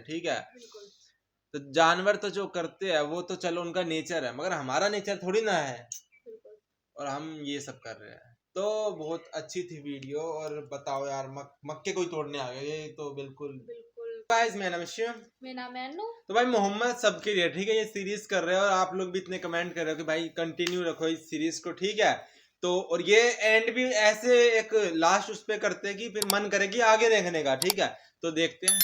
ٹھیک ہے، تو جانور تو جو کرتے ہیں وہ تو چلو ان کا نیچر ہے، مگر ہمارا نیچر تھوڑی نہ ہے، اور ہم یہ سب کر رہے ہیں۔ تو بہت اچھی تھی ویڈیو، اور بتاؤ یار مکے کوئی توڑنے آ گئے، یہ تو بالکل گائز میرا نام ہے میرا نام ہے انو۔ تو بھائی محمد سب کے لیے ٹھیک ہے، یہ سیریز کر رہے ہیں، اور آپ لوگ بھی اتنے کمنٹ کر رہے ہو کہ بھائی کنٹینیو رکھو اس سیریز کو، ٹھیک ہے۔ تو اور یہ اینڈ بھی ایسے ایک لاسٹ اس پہ کرتے کہ پھر من کرے گی آگے دیکھنے کا، ٹھیک ہے، تو دیکھتے ہیں۔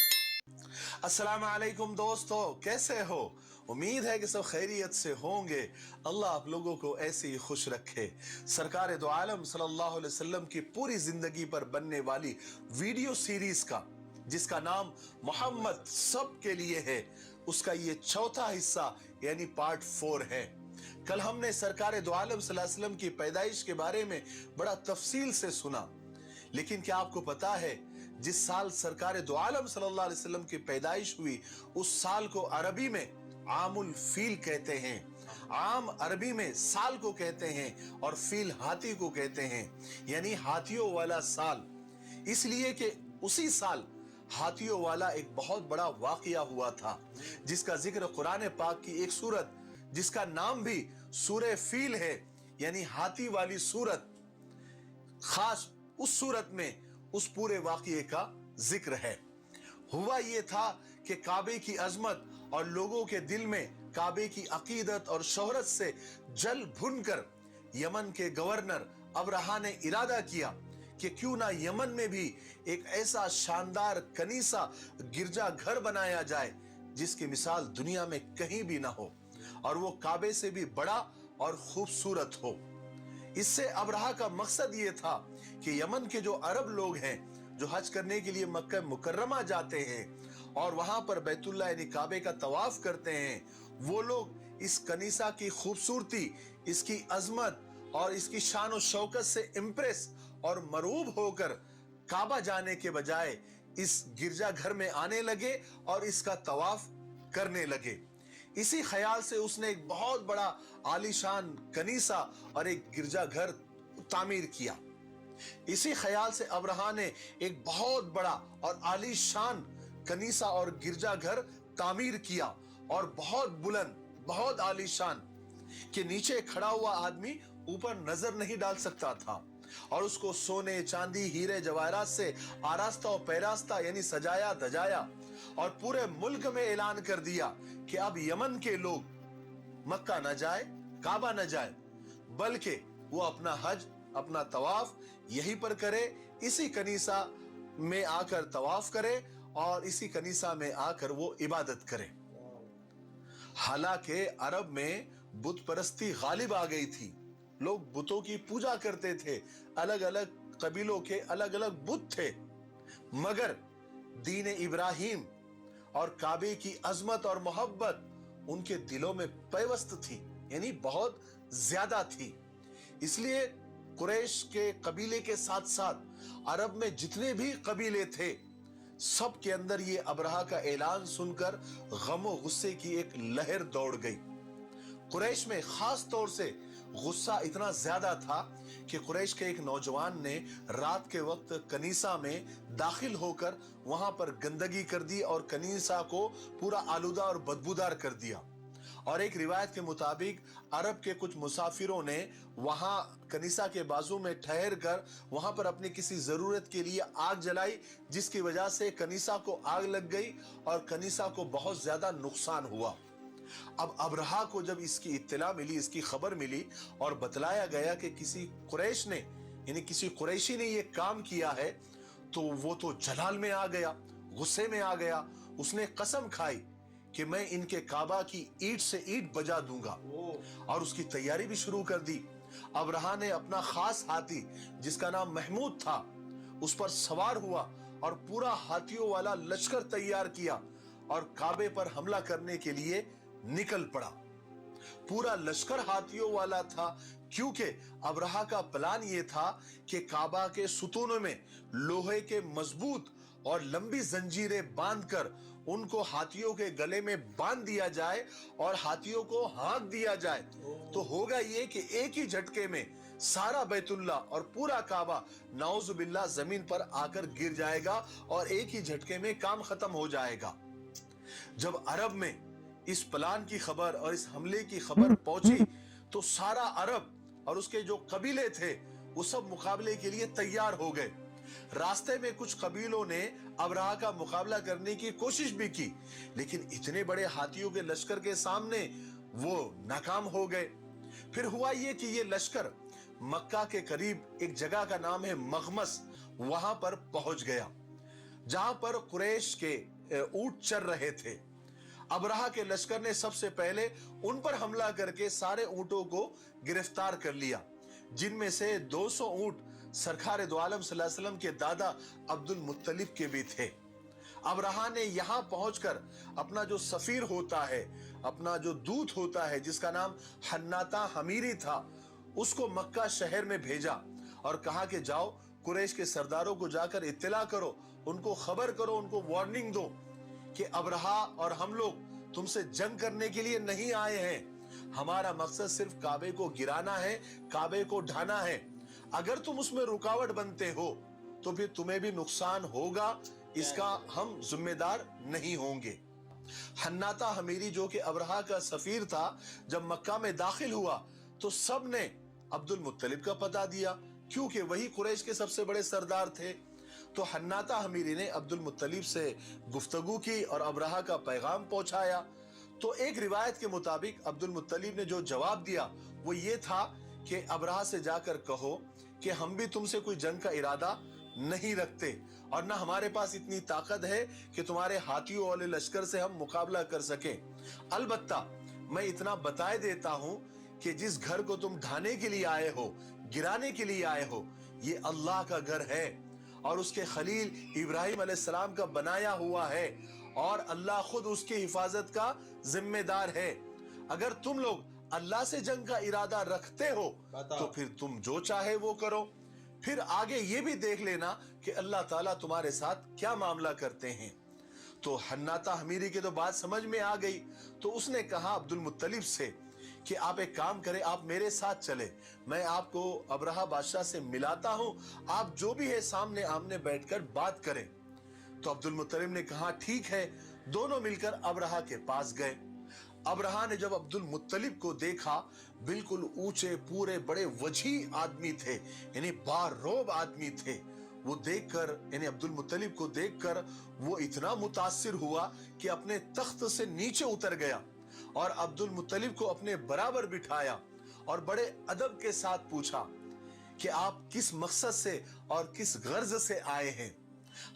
السلام علیکم دوستو، کیسے ہو؟ امید ہے کہ سب خیریت سے ہوں گے۔ اللہ آپ لوگوں کو ایسے ہی خوش رکھے۔ سرکار دو عالم صلی اللہ علیہ وسلم کی پوری زندگی پر بننے والی ویڈیو سیریز کا، جس کا نام محمد سب کے لیے ہے، اس کا یہ چوتھا حصہ یعنی پارٹ 4 ہے۔ کل ہم نے سرکار دو عالم صلی اللہ علیہ وسلم کی پیدائش کے بارے میں بڑا تفصیل سے سنا، لیکن کیا آپ کو پتا ہے جس سال سرکار دو عالم صلی اللہ علیہ وسلم کی پیدائش ہوئی، اس سال کو عربی میں عام الفیل کہتے ہیں۔ عام عربی میں سال کو کہتے ہیں اور فیل ہاتھی کو کہتے ہیں، یعنی ہاتھیوں والا سال، اس لیے کہ اسی سال ہاتھیوں والا ایک بہت بڑا واقعہ ہوا تھا، جس کا ذکر قرآن پاک کی ایک سورت جس کا نام بھی سورہ فیل ہے، یعنی ہاتھی والی سورت، خاص اس سورت میں اس پورے واقعے کا ذکر ہے۔ ہوا یہ تھا کہ کعبے کی عظمت اور لوگوں کے دل میں کعبے کی عقیدت اور شہرت سے جل بھن کر یمن کے گورنر ابرہہ نے ارادہ کیا کہ کیوں نہ یمن میں بھی ایک ایسا شاندار کنیسہ گرجا گھر بنایا جائے جس کی مثال دنیا میں کہیں بھی نہ ہو، اور وہ کعبے سے بھی بڑا اور خوبصورت ہو۔ اس سے ابرہہ کا مقصد یہ تھا کہ یمن کے جو عرب لوگ ہیں جو حج کرنے کے لیے مکہ مکرمہ جاتے ہیں اور وہاں پر بیت اللہ یعنی کعبے کا طواف کرتے ہیں، وہ لوگ اس کنیسہ کی خوبصورتی، اس کی عظمت اور اس کی شان و شوکت سے امپریس اور مرعوب ہو کر کعبہ جانے کے بجائے اس گرجا گھر میں آنے لگے اور اس کا طواف کرنے لگے۔ اسی خیال سے اس نے ایک بہت بڑا عالیشان کنیسہ اور ایک گرجا گھر تعمیر کیا۔ اسی خیال سے ابرہہ نے ایک بہت بڑا اور عالیشان کنیسہ اور گرجا گھر تعمیر کیا، اور بہت بلند، بہت عالیشان، کہ نیچے کھڑا ہوا آدمی اوپر نظر نہیں ڈال سکتا تھا، اور اس کو سونے، چاندی، ہیرے جواہرات سے آراستہ و پیراستہ یعنی سجایا دھجایا، اور پورے ملک میں اعلان کر دیا کہ اب یمن کے لوگ مکہ نہ جائے، کعبہ نہ جائے، بلکہ وہ اپنا حج، اپنا طواف یہیں پر کرے، اسی کنیسہ میں آ کر طواف کرے اور اسی کنیسہ میں آ کر وہ عبادت کرے۔ حالانکہ عرب میں بت پرستی غالب آ گئی تھی، لوگ بتوں کی پوجا کرتے تھے، الگ الگ قبیلوں کے الگ الگ بت تھے، مگر دین ابراہیم اور کعبے کی عظمت اور محبت ان کے دلوں میں پیوست تھی، یعنی بہت زیادہ تھی۔ اس لیے قریش کے قبیلے کے ساتھ ساتھ عرب میں جتنے بھی قبیلے تھے، سب کے اندر یہ ابرہہ کا اعلان سن کر غم و غصے کی ایک لہر دوڑ گئی۔ قریش میں خاص طور سے غصہ اتنا زیادہ تھا کہ قریش کے ایک نوجوان نے رات کے وقت کنیسہ میں داخل ہو کر وہاں پر گندگی کر دی اور کنیسہ کو پورا آلودہ اور بدبودار کر دیا، اور ایک روایت کے مطابق عرب کے کچھ مسافروں نے وہاں کنیسہ کے بازو میں ٹھہر کر وہاں پر اپنی کسی ضرورت کے لیے آگ جلائی، جس کی وجہ سے کنیسہ کو آگ لگ گئی اور کنیسہ کو بہت زیادہ نقصان ہوا۔ اب ابرہہ کو جب اس کی اطلاع ملی، اس کی خبر ملی اور بتلایا گیا کہ کسی قریش نے یعنی کسی قریشی نے یہ کام کیا ہے، تو وہ تو جلال میں آ گیا، غصے میں آ گیا۔ اس نے قسم کھائی کہ میں ان کے کعبہ کی اینٹ سے اینٹ بجا دوں گا، اور اس کی تیاری بھی شروع کر دی۔ ابرہہ نے اپنا خاص ہاتھی جس کا نام محمود تھا، اس پر سوار ہوا اور پورا ہاتھیوں والا لشکر تیار کیا اور کعبے پر حملہ کرنے کے لیے نکل پڑا۔ پورا لشکر ہاتھیوں والا تھا، کیونکہ ابرہہ کا پلان یہ تھا کہ کعبہ کے ستونوں میں لوہے کے مضبوط اور لمبی زنجیریں باندھ کر ان کو ہاتھیوں کے گلے میں باندھ دیا جائے اور ہاتھیوں کو ہانک دیا جائے، تو ہوگا یہ کہ ایک ہی جھٹکے میں سارا بیت اللہ اور پورا کعبہ نعوذ باللہ زمین پر آ کر گر جائے گا اور ایک ہی جھٹکے میں کام ختم ہو جائے گا۔ जब अरब में इस प्लान की खबर और इस हमले की खबर पहुंची तो सारा अरब और उसके जो कबीले थे वो सब मुकाबले के लिए तैयार हो गए। रास्ते में कुछ कबीलों ने अबरहा का मुकाबला करने की कोशिश भी की, लेकिन इतने बड़े हाथियों के लश्कर के सामने वो नाकाम हो गए। फिर हुआ ये कि ये लश्कर मक्का के करीब एक जगह का नाम है मगमस, वहां पर पहुंच गया जहां पर कुरैश के ऊंट चर रहे थे। अबरहा के लश्कर ने सबसे पहले उन पर हमला करके सारे ऊंटों को गिरफ्तार कर लिया, जिनमें से 200 ऊंट सरकार दो आलम सल्लल्लाहु अलैहि वसल्लम के दादा अब्दुल मुत्तलिब के भी थे। अबरहा ने यहां पहुंचकर अपना जो सफीर होता है, अपना जो दूत होता है जिसका नाम हन्नाता हमीरी था, उसको मक्का शहर में भेजा और कहा कि जाओ कुरैश के सरदारों को जाकर इत्तला करो, उनको खबर करो, उनको वार्निंग दो कि अबरहा और हम लोग तुमसे जंग करने के लिए नहीं आए हैं। हमारा मकसद सिर्फ काबे को गिराना है, काबे को ढाना है। अगर तुम उसमें रुकावट बनते हो तो फिर तुम्हें भी नुकसान होगा, इसका हम जिम्मेदार नहीं होंगे। हन्नाता हमीरी जो कि अबरहा का सफीर था, जब मक्का में दाखिल हुआ तो सब ने अब्दुल मुत्तलिब का पता दिया, क्योंकि वही कुरैश के सबसे बड़े सरदार थे। तो हन्नाता हमीरी ने अब्दुल मुत्तलिब से गुफ्तगू की और अबरहा का पैगाम पहुंचाया। तो एक रिवायत के मुताबिक अब्दुल मुत्तलिब ने जो जवाब दिया वो ये था कि अबरहा से जाकर कहो कि हम भी तुमसे कोई जंग का इरादा नहीं रखते और ना हमारे पास इतनी ताकत है कि तुम्हारे हाथियों वाले लश्कर से हम मुकाबला कर सकें। अलबत्ता मैं इतना बताए देता हूं कि जिस घर को तुम ढाने के लिए आए हो, गिराने के लिए आए हो, ये अल्लाह का घर है और उसके खलील इब्राहिम अलैहिस्सलाम का बनाया हुआ है और अल्लाह खुद उसकी हिफाजत का जिम्मेदार है। अगर तुम लोग अल्लाह से जंग का इरादा रखते हो तो फिर तुम जो चाहे वो करो, फिर आगे ये भी देख लेना कि अल्लाह ताला तुम्हारे साथ क्या मामला करते हैं। तो हन्नाता हमीरी की तो बात समझ में आ गई, तो उसने कहा अब्दुल मुत्तलिब से कि आप एक काम करें, आप मेरे साथ चले, मैं आपको अबरहा बादशाह से मिलाता हूं, आप जो भी है सामने आमने बैठकर बात करें। तो अब्दुल मुत्तलिब ने कहा ठीक है। दोनों मिलकर अबरहा के पास गए। अबरहा ने जब अब्दुल मुत्तलिब को देखा, बिल्कुल ऊंचे पूरे बड़े वजी आदमी थे, यानी बारोब आदमी थे। वो देखकर, यानी अब्दुल मुत्तलिब को देखकर वो इतना मुतासिर हुआ कि अपने तख्त से नीचे उतर गया और अब्दुल मुत्तलिब को अपने बराबर बिठाया और बड़े अदब के साथ पूछा कि आप किस मकसद से और किस गर्ज से आए हैं।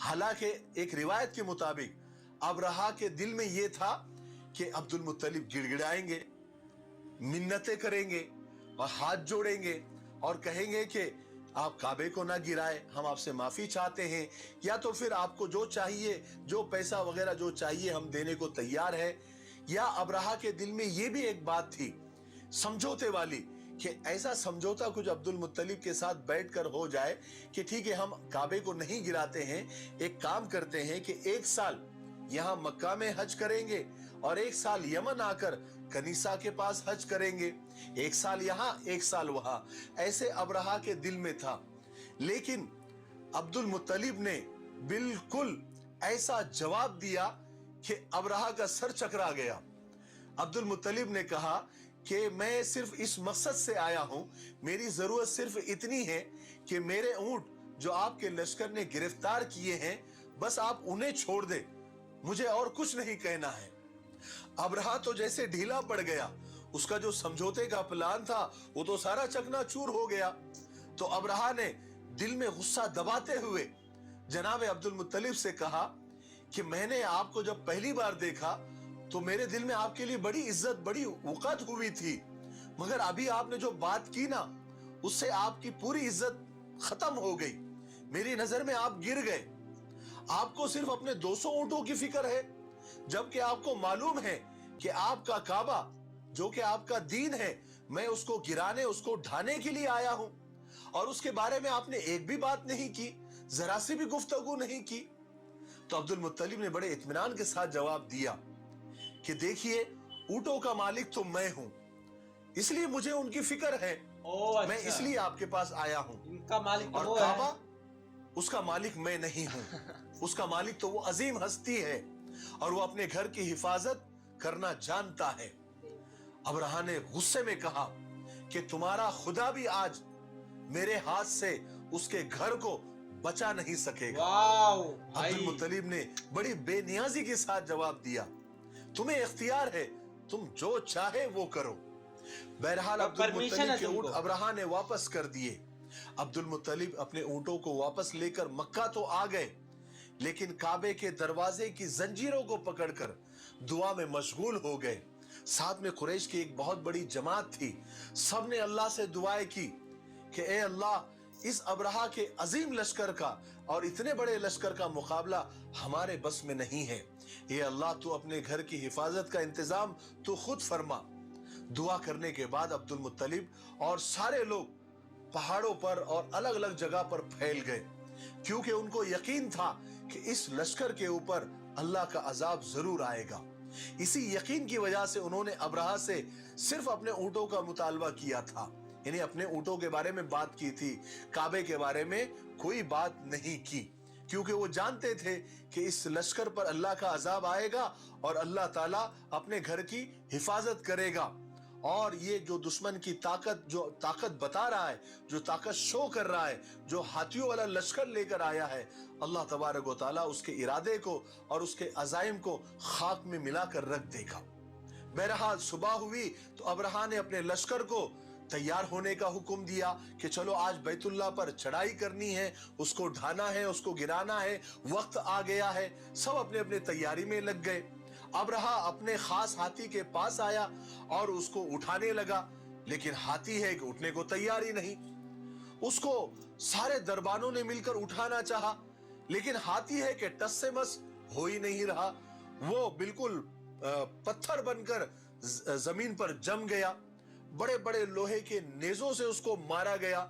हालांकि एक रिवायत के मुताबिक अबरहा के दिल में यह था कि अब्दुल मुत्तलिब गिड़गिड़ाएंगे, मिन्नतें करेंगे और हाथ जोड़ेंगे और कहेंगे कि आप काबे को ना गिराए, हम आपसे माफी चाहते हैं, या तो फिर आपको जो चाहिए, जो पैसा वगैरह जो चाहिए हम देने को तैयार है। या अबरहा के दिल में यह भी एक बात थी समझौते वाली कि ऐसा समझौता कुछ अब्दुल मुत्तलिब के साथ बैठकर हो जाए कि ठीक है, हम काबे को नहीं गिराते हैं, एक काम करते हैं कि एक साल यहां मक्का में हज करेंगे और एक साल यमन आकर कनीसा के पास हज करेंगे, एक साल यहां एक साल वहां। ऐसे अबरहा के दिल में था। लेकिन अब्दुल मुत्तलिब ने बिल्कुल ऐसा जवाब दिया कि अबरहा का सर चकरा गया। अब्दुल मुत्तलिब ने कहा कि मैं सिर्फ इस मकसद से आया हूं, मेरी जरूरत सिर्फ इतनी है कि मेरे ऊंट जो आपके लश्कर ने गिरफ्तार किए हैं, बस आप उन्हें छोड़ दे, मुझे और कुछ नहीं कहना है। अबरहा तो जैसे ढीला पड़ गया, उसका जो समझौते का प्लान था वो तो सारा चकनाचूर हो गया। तो अबरहा ने दिल में गुस्सा दबाते हुए जनाब अब्दुल मुत्तलिब से कहा कि मैंने आपको जब पहली बार देखा तो मेरे दिल में आपके लिए बड़ी इज्जत, बड़ी वक़्त हुई थी, मगर अभी आपने जो बात की ना, उससे आपकी पूरी इज्जत खत्म हो गई। मेरी नजर में आप गिर गए। आपको सिर्फ अपने 200 ऊंटों की फिक्र है, जबकि आपको मालूम है कि आपका काबा जो कि आपका दीन है, मैं उसको गिराने, उसको ढाने के लिए आया हूं, और उसके बारे में आपने एक भी बात नहीं की, जरा सी भी गुफ्तगू नहीं की। तो अब्दुल मुत्तलिब ने बड़े इत्मीनान के साथ जवाब दिया कि देखिए, ऊंटों का मालिक तो मैं हूं, इसलिए मुझे उनकी फिक्र है। अच्छा। मैं इसलिए आपके पास आया हूं। इनका मालिक तो और वो काबा, है। उसका मालिक मैं नहीं हूं। उसका मालिक तो वो अजीम हस्ती है और वो अपने घर की हिफाजत करना जानता है। अब्राहा ने गुस्से में कहा कि तुम्हारा खुदा भी आज मेरे हाथ से उसके घर को बचा नहीं सकेगा। वाओ अब्दुल भाई, मुत्तलिब ने बड़ी बेनियाजी के साथ जवाब दिया, तुम्हें इख्तियार है, तुम जो चाहे वो करो। बहरहाल अब्दुल परमिशन मुत्तलिब है के ऊंट तुमको। अब्राहा ने वापस कर दिए। अब्दुल मुत्तलिब अपने ऊंटों को वापस लेकर मक्का तो आ गए, लेकिन काबे के दरवाजे की जंजीरों को पकड़कर दुआ में मशगूल हो गए। साथ में कुरैश की एक बहुत बड़ी जमात थी। सबने अल्लाह से दुआएं की कि ए अल्लाह, इस अब्राहा के अजीम लश्कर का और इतने बड़े लश्कर का मुकाबला हमारे बस में नहीं है। ए अल्लाह, तू अपने घर की हिफाजत का इंतजाम तू खुद फरमा। दुआ करने के बाद अब्दुल मुत्तलिब और सारे लोग पहाड़ों पर और अलग अलग जगह पर फैल गए, क्योंकि उनको यकीन था कि इस लश्कर के ऊपर अल्लाह का अजाब जरूर आएगा। इसी यकीन की वजह से उन्होंने अब्राहा से सिर्फ अपने ऊंटों का मुतालबा किया था, यानी अपने ऊंटों के बारे में बात की थी, काबे के बारे में कोई बात नहीं की, क्योंकि वो जानते थे कि इस लश्कर पर अल्लाह का अजाब आएगा और अल्लाह ताला अपने घर की हिफाजत करेगा। और ये जो दुश्मन की ताकत बता रहा है, जो ताकत शो कर रहा है, जो हाथियों वाला लश्कर लेकर आया है, अल्लाह तबारक व तआला उसके इरादे को और उसके अज़ाइम को खाक में मिलाकर रख देगा। बहरहाल सुबह हुई तो अब्राहा ने अपने लश्कर को तैयार होने का हुक्म दिया कि चलो आज बैतुल्लाह पर चढ़ाई करनी है, उसको ढाना है, उसको गिराना है, वक्त आ गया है। सब अपने अपने तैयारी में लग गए। अब्राहा अपने खास हाथी के पास आया और उसको उठाने लगा, लेकिन हाथी है कि उठने को तैयार ही नहीं। उसको सारे दरबानों ने मिलकर उठाना चाहा, लेकिन हाथी है कि टस से मस हो ही नहीं रहा। वो बिल्कुल पत्थर बनकर जमीन पर जम गया। बड़े बड़े लोहे के नेजों से उसको मारा गया,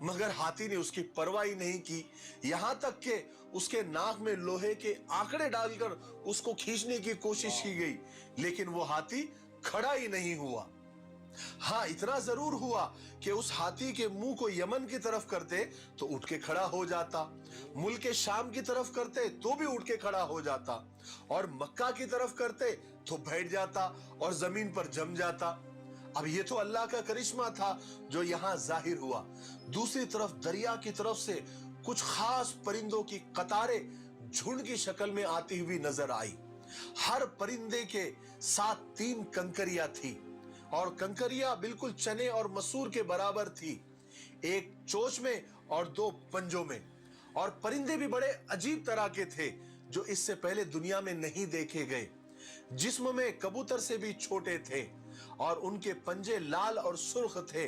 मगर हाथी ने उसकी परवाह ही नहीं की। यहां तक कि उसके नाक में लोहे के आंकड़े डालकर उसको खींचने की कोशिश की गई, लेकिन वो हाथी खड़ा ही नहीं हुआ। हाँ, इतना जरूर हुआ कि उस हाथी के मुंह को यमन की तरफ करते तो उठ के खड़ा हो जाता, मुल्क के शाम की तरफ करते तो भी उठ के खड़ा हो जाता, और मक्का की तरफ करते तो बैठ जाता और जमीन पर जम जाता। अब ये तो अल्लाह का करिश्मा था जो यहाँ जाहिर हुआ। दूसरी तरफ दरिया की तरफ से कुछ खास परिंदों की कतारें झुंड की शक्ल में आती हुई नजर आई। हर परिंदे के साथ 3 कंकरियां थी, और कंकरियां बिल्कुल चने और मसूर के बराबर थी, एक चोंच में और 2 पंजों में। और परिंदे भी बड़े अजीब तरह के थे जो इससे पहले दुनिया में नहीं देखे गए। जिस्म में कबूतर से भी छोटे थे और उनके पंजे लाल और सुर्ख थे।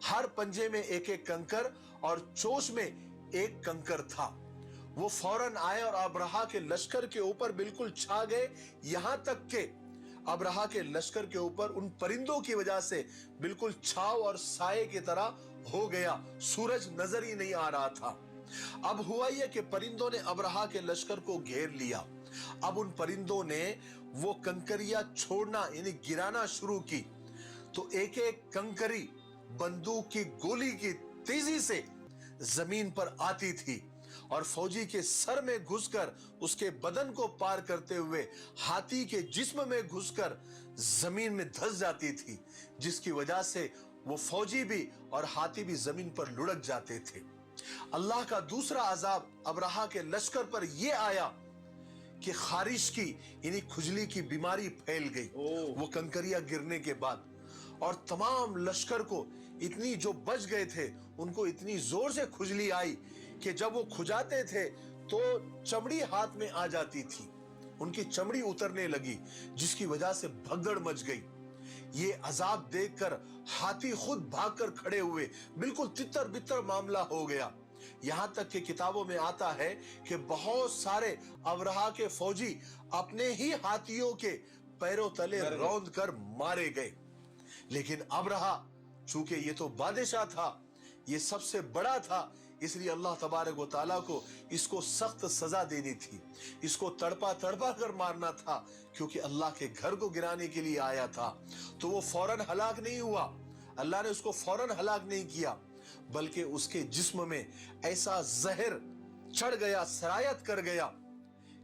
हर पंजे में एक एक कंकर और चोंच में एक कंकर था। वो फौरन आए और अब्राहा के लश्कर के ऊपर बिल्कुल छा गए, यहां तक के अब्राहा के लश्कर के ऊपर उन परिंदों की वजह से बिल्कुल छाव और साये की तरह हो गया। सूरज नजर ही नहीं आ रहा था। अब हुआ यह कि परिंदों ने अब्राहा के लश्कर को घेर लिया। अब उन परिंदों ने वो कंकरियां छोड़ना यानी गिराना शुरू की, तो एक एक कंकरी बंदूक की गोली की तेजी से जमीन पर आती थी और फौजी के सर में घुसकर उसके बदन को पार करते हुए हाथी के जिस्म में घुसकर जमीन में धंस जाती थी, जिसकी वजह से वो फौजी भी और हाथी भी जमीन पर लुढ़क जाते थे। अल्लाह का दूसरा अजाब अब्राहा के लश्कर पर यह आया कि खारिश की यानी खुजली की बीमारी फैल गई वो कंकरियां गिरने के बाद, और तमाम लश्कर को इतनी, जो बच गए थे उनको इतनी जोर से खुजली आई कि जब वो खुजाते थे तो चमड़ी हाथ में आ जाती थी, उनकी चमड़ी उतरने लगी, जिसकी वजह से भगदड़ मच गई। ये अजाब देखकर हाथी खुद भागकर खड़े हुए, बिल्कुल तितर बितर मामला हो गया। यहां तक कि किताबों में आता है कि बहुत सारे अब्राहा के फौजी अपने ही हाथियों के पैरों तले रौंद कर मारे गए। लेकिन अब्राहा, चूंकि ये तो बादशाह था, ये सबसे बड़ा था, इसलिए अल्लाह तबारक व तआला को इसको सख्त सजा देनी थी, इसको तड़पा तड़पा कर मारना था, क्योंकि अल्लाह के घर को गिराने के लिए आया था। तो वो फौरन हलाक नहीं हुआ, अल्लाह ने उसको फौरन हलाक नहीं किया, बल्कि उसके जिस्म में ऐसा जहर चढ़ गया, सरायत कर गया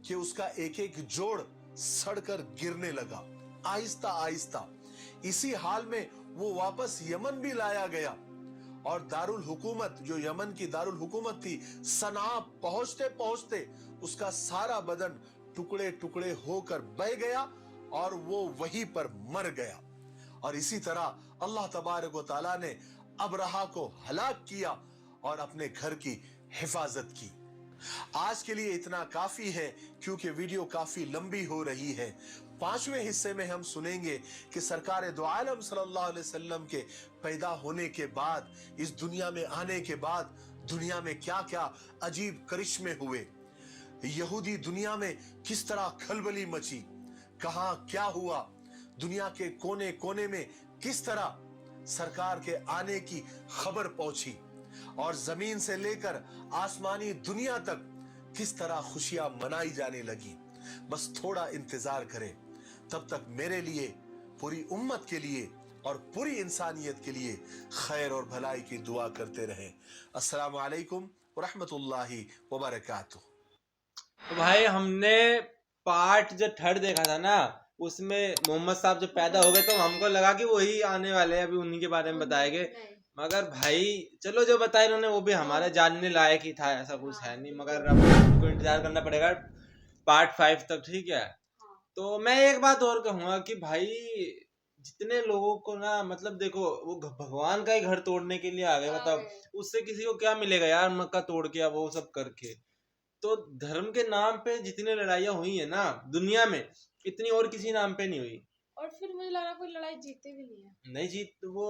कि उसका एक एक जोड़ सड़कर गिरने लगा। आहिस्ता आहिस्ता इसी हाल में वो वापस यमन भी लाया गया और दारुल हुकूमत, जो यमन की दारुल हुकूमत थी, सना पहुंचते पहुंचते उसका सारा बदन टुकड़े टुकड़े होकर बह गया और वो वहीं पर मर गया। और इसी तरह अल्लाह तबारक व तआला ने अबरहा को हलाक किया और अपने घर की हिफाजत की। आज के लिए इतना काफी है क्योंकि वीडियो काफी लंबी हो रही है। 5वें हिस्से में हम सुनेंगे कि सरकार दो आलम सल्लल्लाहु अलैहि वसल्लम के पैदा होने के बाद, इस दुनिया में आने के बाद दुनिया में क्या क्या अजीब करिश्मे हुए, यहूदी दुनिया में किस तरह खलबली मची, कहां क्या हुआ, दुनिया के कोने कोने में किस तरह सरकार के आने की खबर पहुंची और जमीन से लेकर आसमानी दुनिया तक किस तरह खुशियां मनाई जाने लगी। बस थोड़ा इंतजार करें, तब तक मेरे लिए, पूरी उम्मत के लिए और पूरी इंसानियत के लिए खैर और भलाई की दुआ करते रहें। अस्सलाम वालेकुम व रहमतुल्लाहि व बरकातुहू। तो भाई हमने पार्ट जो 3 देखा था ना, उसमें मोहम्मद साहब जो पैदा हो गए तो हमको लगा कि वही आने वाले हैं, अभी उन्हीं के बारे में बताएंगे। मगर भाई चलो जो बताया इन्होंने वो भी हमारे जानने लायक ही था, ऐसा कुछ है नहीं। मगर अब हमको इंतजार करना पड़ेगा पार्ट 5 तक, ठीक है। तो मैं एक बात और कहूंगा कि भाई जितने लोगों को ना, मतलब देखो वो भगवान का ही घर तोड़ने के लिए आ गए, मतलब उससे किसी को क्या मिलेगा यार, मक्का तोड़ के वो सब करके। तो धर्म के नाम पे जितनी लड़ाइयाँ हुई है ना दुनिया में, इतनी और किसी नाम पे नहीं हुई। और फिर मुझे लगा कोई लड़ाई जीते भी नहीं है। नहीं जीत, वो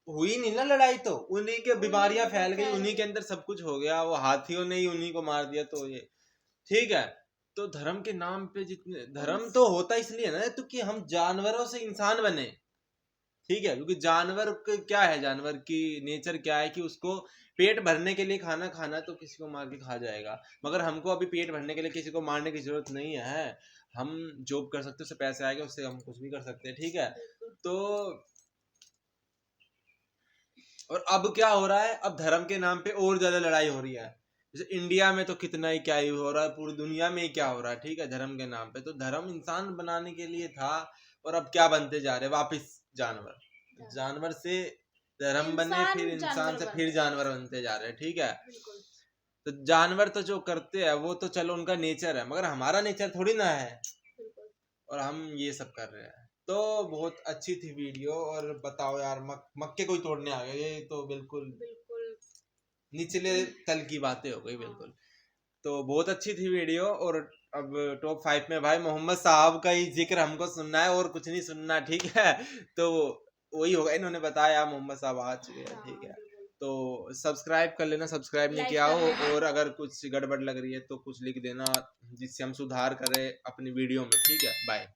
हुई नहीं ना लड़ाई, तो उन्हीं के बीमारियां फैल गई, उन्हीं के अंदर सब कुछ हो गया, वो हाथियों ने ही उन्हीं को मार दिया। तो ये ठीक है। तो धर्म के नाम पे जितने धर्म तो होता इसलिए ना तो कि हम जानवरों से इंसान बने, ठीक है। क्योंकि जानवर क्या है, जानवर की नेचर क्या है कि उसको पेट भरने के लिए खाना खाना, तो किसी को मार के खा जाएगा। मगर हमको अभी पेट भरने के लिए किसी को मारने की जरूरत नहीं है। हम जॉब कर सकते हैं, उससे पैसे आएंगे, उससे हम कुछ भी कर सकते हैं, ठीक है। तो और अब क्या हो रहा है, अब धर्म के नाम पे और ज्यादा लड़ाई हो रही है। जैसे इंडिया में तो कितना ही क्या ही हो रहा है, पूरी दुनिया में ही क्या हो रहा है, ठीक है, धर्म के नाम पे। तो धर्म इंसान बनाने के लिए था, और अब क्या बनते जा रहे, वापस जानवर। जानवर से धर्म बने, फिर इंसान से फिर जानवर बनते जा रहे हैं, ठीक है। तो जानवर तो जो करते हैं वो तो चलो उनका नेचर है, मगर हमारा नेचर थोड़ी ना है, और हम ये सब कर रहे हैं। तो बहुत अच्छी थी वीडियो। और बताओ यार, मक्के कोई तोड़ने आ गए, ये तो बिल्कुल निचले तल की बातें हो गई, बिल्कुल। तो बहुत अच्छी थी वीडियो। और अब टॉप 5 में भाई मोहम्मद साहब का ही जिक्र हमको सुनना है और कुछ नहीं सुनना, ठीक है। तो वही होगा, इन्होंने बताया मोहम्मद साहब आ चुके हैं, ठीक है। तो सब्सक्राइब कर लेना, सब्सक्राइब नहीं किया हो, और अगर कुछ गड़बड़ लग रही है तो कुछ लिख देना जिससे हम सुधार करें अपनी वीडियो में, ठीक है। बाय।